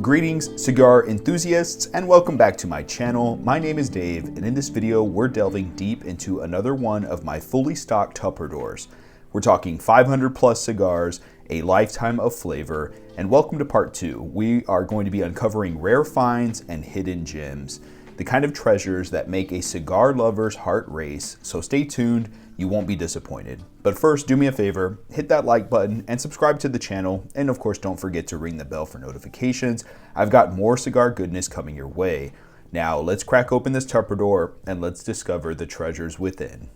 Greetings, cigar enthusiasts, and welcome back to my channel. My name is Dave, and in this video, we're delving deep into another one of my fully stocked Tupperdors. We're talking 500 plus cigars, a lifetime of flavor, and welcome to part 2. We are going to be uncovering rare finds and hidden gems, the kind of treasures that make a cigar lover's heart race, so stay tuned, you won't be disappointed. But first, do me a favor, hit that like button and subscribe to the channel, and of course don't forget to ring the bell for notifications. I've got more cigar goodness coming your way. Now let's crack open this Tupperdor and let's discover the treasures within.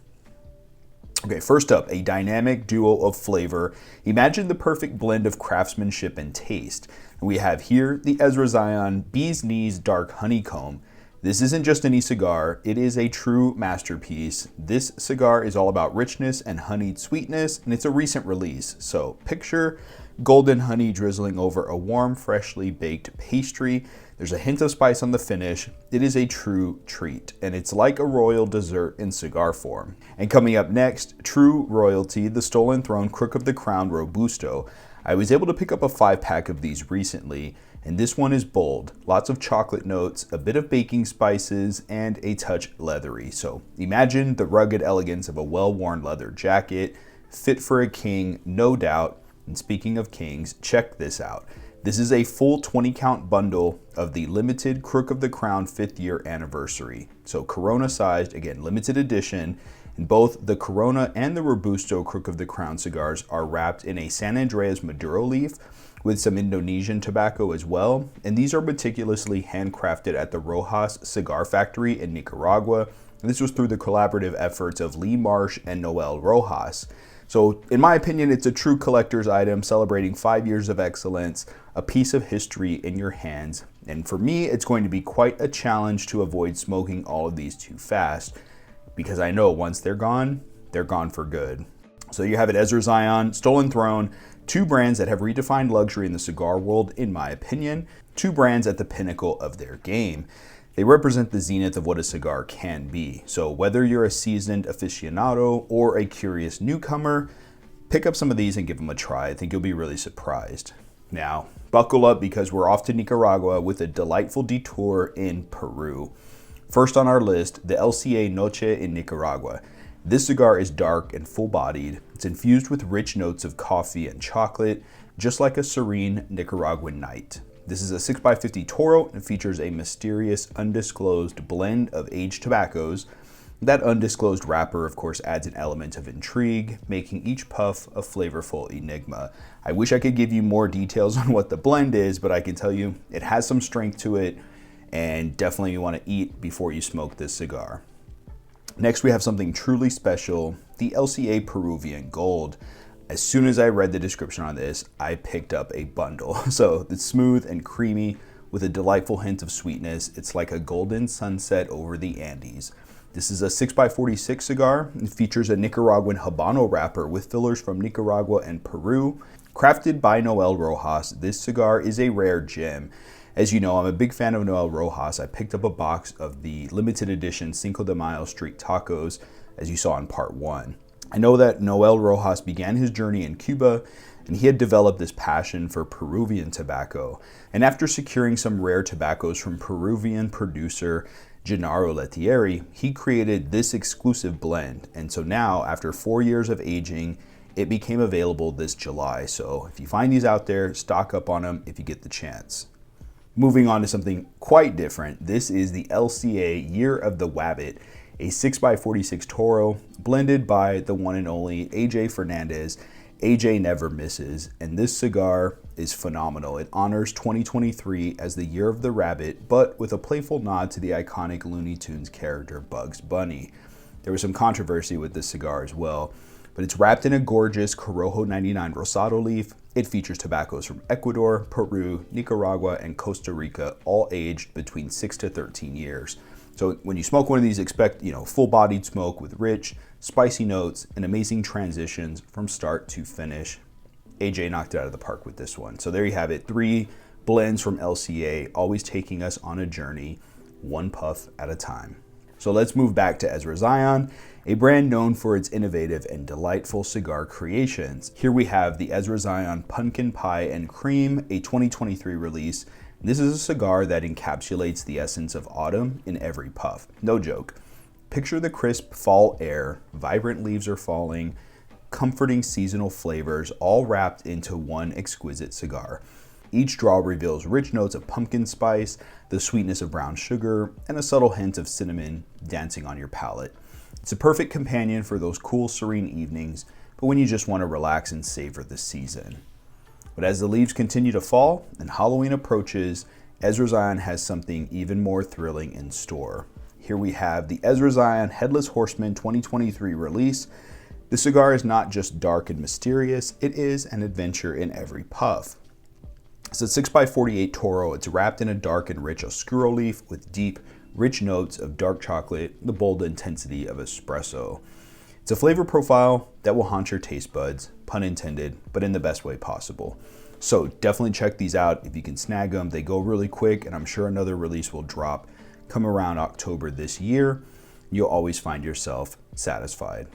Okay, first up, a dynamic duo of flavor. Imagine the perfect blend of craftsmanship and taste. We have here the Ezra Zion Bee's Knees Dark Honeycomb. This isn't just any cigar, it is a true masterpiece. This cigar is all about richness and honeyed sweetness, and it's a recent release. So picture golden honey drizzling over a warm, freshly baked pastry. There's a hint of spice on the finish. It is a true treat, and it's like a royal dessert in cigar form. And coming up next, true royalty, the Stolen Throne Crook of the Crown Robusto. I was able to pick up a 5-pack of these recently, and this one is bold. Lots of chocolate notes, a bit of baking spices, and a touch leathery. So imagine the rugged elegance of a well-worn leather jacket, fit for a king, no doubt. And speaking of kings, check this out. This is a full 20-count bundle of the limited Crook of the Crown 5th year anniversary. So Corona sized, again, limited edition. And both the Corona and the Robusto Crook of the Crown cigars are wrapped in a San Andreas Maduro leaf with some Indonesian tobacco as well. And these are meticulously handcrafted at the Rojas Cigar Factory in Nicaragua. And this was through the collaborative efforts of Lee Marsh and Noel Rojas. So in my opinion, it's a true collector's item celebrating 5 years of excellence, a piece of history in your hands. And for me, it's going to be quite a challenge to avoid smoking all of these too fast, because I know once they're gone for good. So you have it, Ezra Zion, Stolen Throne, two brands that have redefined luxury in the cigar world, in my opinion, two brands at the pinnacle of their game. They represent the zenith of what a cigar can be. So whether you're a seasoned aficionado or a curious newcomer, pick up some of these and give them a try. I think you'll be really surprised. Now, buckle up because we're off to Nicaragua with a delightful detour in Peru. First on our list, the LCA Noche in Nicaragua. This cigar is dark and full-bodied. It's infused with rich notes of coffee and chocolate, just like a serene Nicaraguan night. This is a 6x50 Toro and features a mysterious, undisclosed blend of aged tobaccos. That undisclosed wrapper, of course, adds an element of intrigue, making each puff a flavorful enigma. I wish I could give you more details on what the blend is, but I can tell you it has some strength to it, and definitely you want to eat before you smoke this cigar. Next, we have something truly special, the LCA Peruvian Gold. As soon as I read the description on this, I picked up a bundle. So it's smooth and creamy with a delightful hint of sweetness. It's like a golden sunset over the Andes. This is a 6x46 cigar. It features a Nicaraguan Habano wrapper with fillers from Nicaragua and Peru. Crafted by Noel Rojas, this cigar is a rare gem. As you know, I'm a big fan of Noel Rojas. I picked up a box of the limited edition Cinco de Mayo Street Tacos, as you saw in part 1. I know that Noel Rojas began his journey in Cuba, and he had developed this passion for Peruvian tobacco. And after securing some rare tobaccos from Peruvian producer Gennaro Lettieri, he created this exclusive blend. And so now, after 4 years of aging, it became available this July. So if you find these out there, stock up on them if you get the chance. Moving on to something quite different, this is the LCA Year of the Wabbit, a 6x46 Toro blended by the one and only AJ Fernandez. AJ never misses, and this cigar is phenomenal. It honors 2023 as the Year of the Rabbit, but with a playful nod to the iconic Looney Tunes character Bugs Bunny. There was some controversy with this cigar as well, but it's wrapped in a gorgeous Corojo 99 Rosado leaf. It features tobaccos from Ecuador, Peru, Nicaragua, and Costa Rica, all aged between 6 to 13 years. So when you smoke one of these, expect, full-bodied smoke with rich, spicy notes and amazing transitions from start to finish. AJ knocked it out of the park with this one. So there you have it, 3 blends from LCA, always taking us on a journey, one puff at a time. So let's move back to Ezra Zion, a brand known for its innovative and delightful cigar creations. Here we have the Ezra Zion Pumpkin Pie and Cream, a 2023 release. This is a cigar that encapsulates the essence of autumn in every puff. No joke. Picture the crisp fall air, vibrant leaves are falling, comforting seasonal flavors, all wrapped into one exquisite cigar. Each draw reveals rich notes of pumpkin spice, the sweetness of brown sugar, and a subtle hint of cinnamon dancing on your palate. It's a perfect companion for those cool, serene evenings, but when you just want to relax and savor the season. But as the leaves continue to fall and Halloween approaches, Ezra Zion has something even more thrilling in store. Here we have the Ezra Zion Headless Horseman 2023 release. The cigar is not just dark and mysterious, it is an adventure in every puff. It's a 6x48 Toro. It's wrapped in a dark and rich Oscuro leaf with deep, rich notes of dark chocolate, the bold intensity of espresso. It's a flavor profile that will haunt your taste buds, pun intended, but in the best way possible. So definitely check these out if you can snag them. They go really quick, and I'm sure another release will drop come around October this year. You'll always find yourself satisfied.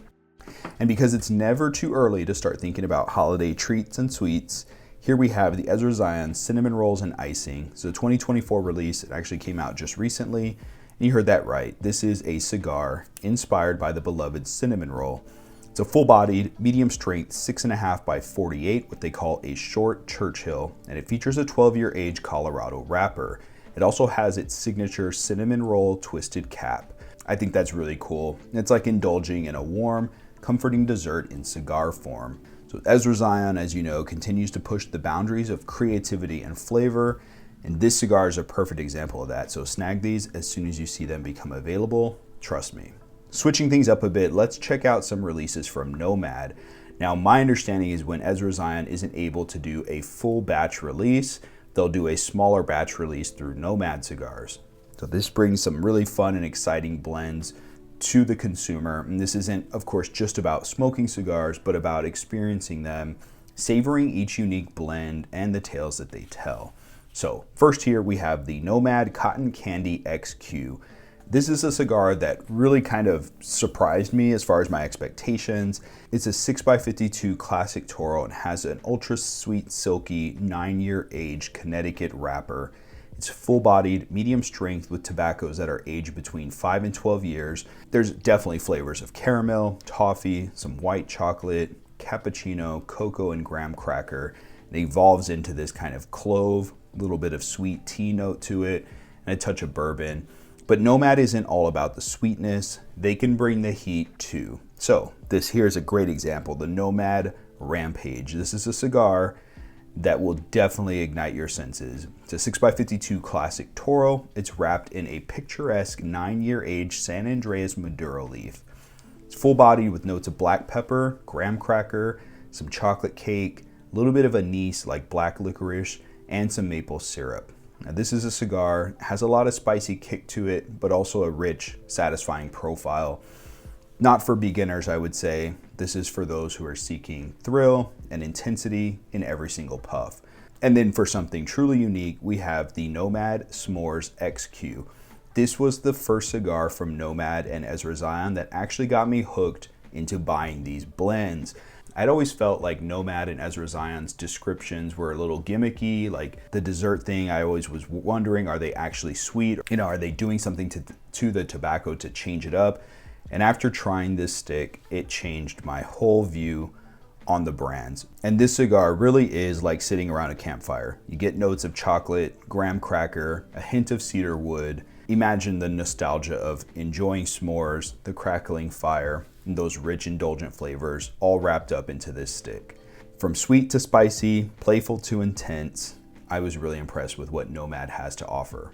And because it's never too early to start thinking about holiday treats and sweets, here we have the Ezra Zion Cinnamon Rolls and Icing. It's a 2024 release. It actually came out just recently. And you heard that right. This is a cigar inspired by the beloved cinnamon roll. It's a full-bodied, medium-strength 6.5 by 48, what they call a short Churchill, and it features a 12-year age Colorado wrapper. It also has its signature cinnamon roll twisted cap. I think that's really cool. It's like indulging in a warm, comforting dessert in cigar form. So Ezra Zion, as you know, continues to push the boundaries of creativity and flavor, and this cigar is a perfect example of that. So snag these as soon as you see them become available. Trust me. Switching things up a bit, let's check out some releases from Nomad. Now, my understanding is when Ezra Zion isn't able to do a full batch release, they'll do a smaller batch release through Nomad Cigars. So this brings some really fun and exciting blends to the consumer. And this isn't, of course, just about smoking cigars, but about experiencing them, savoring each unique blend and the tales that they tell. So first here we have the Nomad Cotton Candy XQ. This is a cigar that really kind of surprised me as far as my expectations. It's a 6x52 classic Toro and has an ultra sweet, silky 9-year age Connecticut wrapper. It's full-bodied, medium strength with tobaccos that are aged between 5 and 12 years. There's definitely flavors of caramel, toffee, some white chocolate, cappuccino, cocoa, and graham cracker. It evolves into this kind of clove, a little bit of sweet tea note to it, and a touch of bourbon. But Nomad isn't all about the sweetness. They can bring the heat too. So this here is a great example, the Nomad Rampage. This is a cigar that will definitely ignite your senses. It's a 6x52 classic Toro. It's wrapped in a picturesque 9-year age San Andreas Maduro leaf. It's full bodied with notes of black pepper, graham cracker, some chocolate cake, a little bit of anise like black licorice, and some maple syrup. Now this is a cigar, has a lot of spicy kick to it, but also a rich, satisfying profile. Not for beginners, I would say. This is for those who are seeking thrill and intensity in every single puff. And then for something truly unique, we have the Nomad S'mores XQ. This was the first cigar from Nomad and Ezra Zion that actually got me hooked into buying these blends. I'd always felt like Nomad and Ezra Zion's descriptions were a little gimmicky, like the dessert thing. I always was wondering, are they actually sweet? You know, are they doing something to the tobacco to change it up? And after trying this stick, it changed my whole view on the brands. And this cigar really is like sitting around a campfire. You get notes of chocolate, graham cracker, a hint of cedar wood. Imagine the nostalgia of enjoying s'mores, the crackling fire, and those rich, indulgent flavors all wrapped up into this stick. From sweet to spicy, playful to intense, I was really impressed with what Nomad has to offer.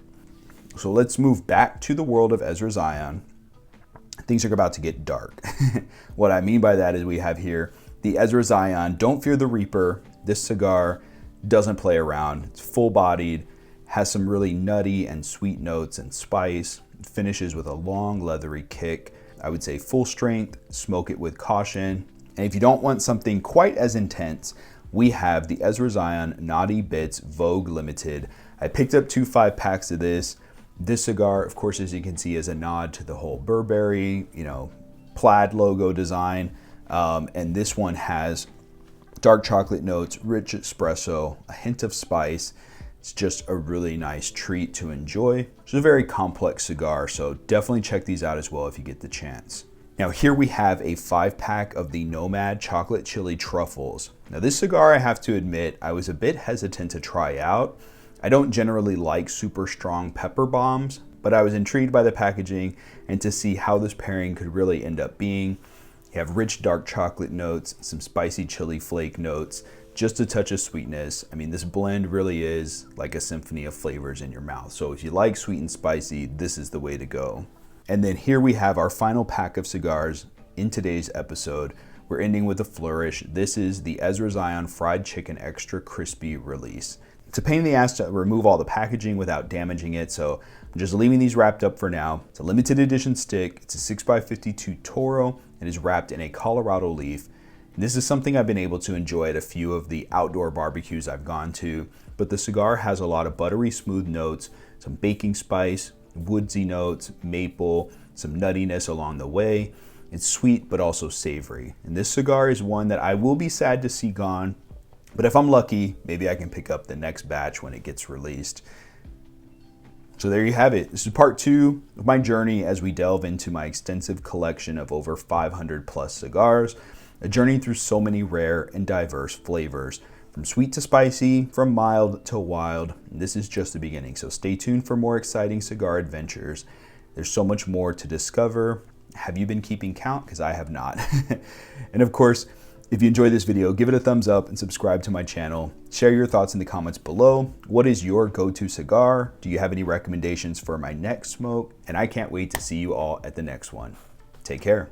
So let's move back to the world of Ezra Zion. Things are about to get dark. What I mean by that is we have here the Ezra Zion Don't Fear the Reaper. This cigar doesn't play around. It's full-bodied, has some really nutty and sweet notes and spice. It finishes with a long, leathery kick. I would say full strength, smoke it with caution. And if you don't want something quite as intense, we have the Ezra Zion Naughty Bits Vogue Limited. I picked up 2 5-packs of this. This cigar, of course, as you can see, is a nod to the whole Burberry, plaid logo design. And this one has dark chocolate notes, rich espresso, a hint of spice, It's just a really nice treat to enjoy. It's a very complex cigar, so definitely check these out as well if you get the chance. Now here we have a 5-pack of the Nomad Chocolate Chili Truffles. Now this cigar, I have to admit, I was a bit hesitant to try out. I don't generally like super strong pepper bombs, but I was intrigued by the packaging and to see how this pairing could really end up being. You have rich dark chocolate notes, some spicy chili flake notes, just a touch of sweetness. I mean, this blend really is like a symphony of flavors in your mouth. So if you like sweet and spicy, this is the way to go. And then here we have our final pack of cigars in today's episode. We're ending with a flourish. This is the Ezra Zion Fried Chicken Extra Crispy Release. It's a pain in the ass to remove all the packaging without damaging it, so I'm just leaving these wrapped up for now. It's a limited edition stick. It's a 6x52 Toro and is wrapped in a Colorado leaf. And this is something I've been able to enjoy at a few of the outdoor barbecues I've gone to, but the cigar has a lot of buttery smooth notes, some baking spice, woodsy notes, maple, some nuttiness along the way. It's sweet but also savory. And this cigar is one that I will be sad to see gone, but if I'm lucky, maybe I can pick up the next batch when it gets released. So there you have it. This is part 2 of my journey as we delve into my extensive collection of over 500 plus cigars, a journey through so many rare and diverse flavors. From sweet to spicy, from mild to wild. And this is just the beginning, so stay tuned for more exciting cigar adventures. There's so much more to discover. Have you been keeping count? Because I have not. And of course, if you enjoyed this video, give it a thumbs up and subscribe to my channel. Share your thoughts in the comments below. What is your go-to cigar? Do you have any recommendations for my next smoke? And I can't wait to see you all at the next one. Take care.